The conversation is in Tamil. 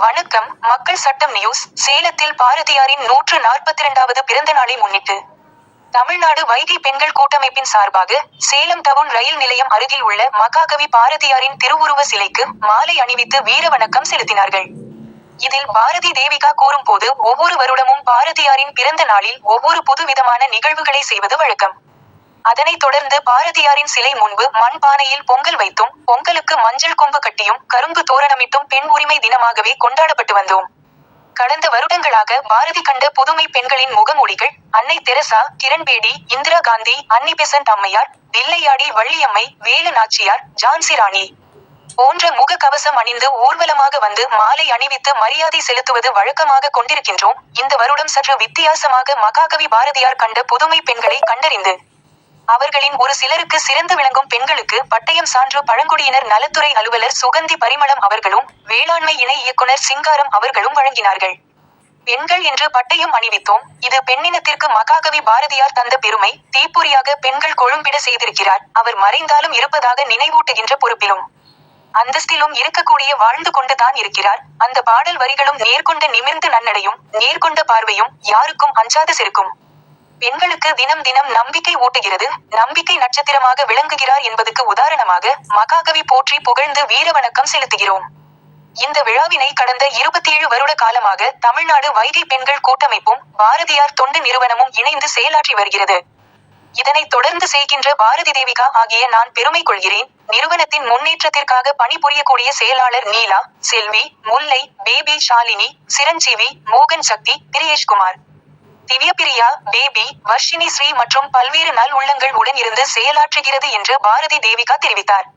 வணக்கம். மக்கள் சட்டம் நியூஸ். சேலத்தில் பாரதியாரின் 142வது பிறந்த நாளை முன்னிட்டு தமிழ்நாடு வைகை பெண்கள் கூட்டமைப்பின் சார்பாக சேலம் டவுன் ரயில் நிலையம் அருகில் உள்ள மகாகவி பாரதியாரின் திருவுருவ சிலைக்கு மாலை அணிவித்து வீர வணக்கம் செலுத்தினார்கள். இதில் பாரதி தேவிகா கூறும்போது, ஒவ்வொரு வருடமும் பாரதியாரின் பிறந்த நாளில் ஒவ்வொரு புது விதமான நிகழ்வுகளை செய்வது வழக்கம். அதனைத் தொடர்ந்து பாரதியாரின் சிலை முன்பு மண் பானையில் பொங்கல் வைத்தும், பொங்கலுக்கு மஞ்சள் கொம்பு கட்டியும் கரும்பு தோரணமிட்டும் பெண் உரிமை தினமாகவே கொண்டாடப்பட்டு வந்தோம். கடந்த வருடங்களாக பாரதி கண்ட புதுமை பெண்களின் முகமூடிகள் அன்னை தெரசா, கிரண்பேடி, இந்திரா காந்தி, அன்னி பெசன்ட் அம்மையார், தில்லையாடி வள்ளியம்மை, வேலு நாச்சியார், ஜான்சி ராணி போன்ற முக கவசம் அணிந்து ஊர்வலமாக வந்து மாலை அணிவித்து மரியாதை செலுத்துவது வழக்கமாக கொண்டிருக்கின்றோம். இந்த வருடம் சற்று வித்தியாசமாக மகாகவி பாரதியார் கண்ட புதுமை பெண்களை கண்டறிந்து அவர்களின் ஒரு சிலருக்கு சிறந்து விளங்கும் பெண்களுக்கு பட்டயம் சான்று பழங்குடியினர் நலத்துறை அலுவலர் சுகந்தி பரிமளம் அவர்களும், வேளாண்மை இணை இயக்குனர் சிங்காரம் அவர்களும் வழங்கினார்கள். பெண்கள் என்று பட்டயம் அணிவித்தோம். இது பெண்ணினத்திற்கு மகாகவி பாரதியார் தந்த பெருமை. தீப்பொறியாக பெண்கள் கொழும்பிட செய்திருக்கிறார். அவர் மறைந்தாலும் இருப்பதாக நினைவூட்டுகின்ற பொறுப்பிலும் அந்தஸ்திலும் இருக்கக்கூடிய வாழ்ந்து கொண்டு தான் இருக்கிறார். அந்த பாடல் வரிகளும் நேர்கொண்ட நிமிர்ந்து நன்னடையும், நேர்கொண்ட பார்வையும், யாருக்கும் அஞ்சாத செருக்கும் பெண்களுக்கு தினம் தினம் நம்பிக்கை ஊட்டுகிறது. நம்பிக்கை நட்சத்திரமாக விளங்குகிறார் என்பதுக்கு உதாரணமாக மகாகவி போற்றி புகழ்ந்து வீர வணக்கம் செலுத்துகிறோம். இந்த விழாவினை கடந்த 27 வருட காலமாக தமிழ்நாடு வைகை பெண்கள் கூட்டமைப்பும் பாரதியார் தொண்டு நிறுவனமும் இணைந்து செயலாற்றி வருகிறது. இதனைத் தொடர்ந்து செய்கின்ற பாரதி தேவிகா ஆகிய நான் பெருமை கொள்கிறேன். நிறுவனத்தின் முன்னேற்றத்திற்காக பணிபுரியக்கூடிய செயலாளர் நீலா, செல்வி, முல்லை, பேபி, ஷாலினி, சிரஞ்சீவி, மோகன் சக்தி, பிரியேஷ்குமார், திவ்யபிரியா, பேபி, வர்ஷினி ஸ்ரீ மற்றும் பல்வேறு நல் உள்ளங்கள் உடன் இருந்து செயலாற்றுகிறது என்று பாரதி தேவிகா தெரிவித்தார்.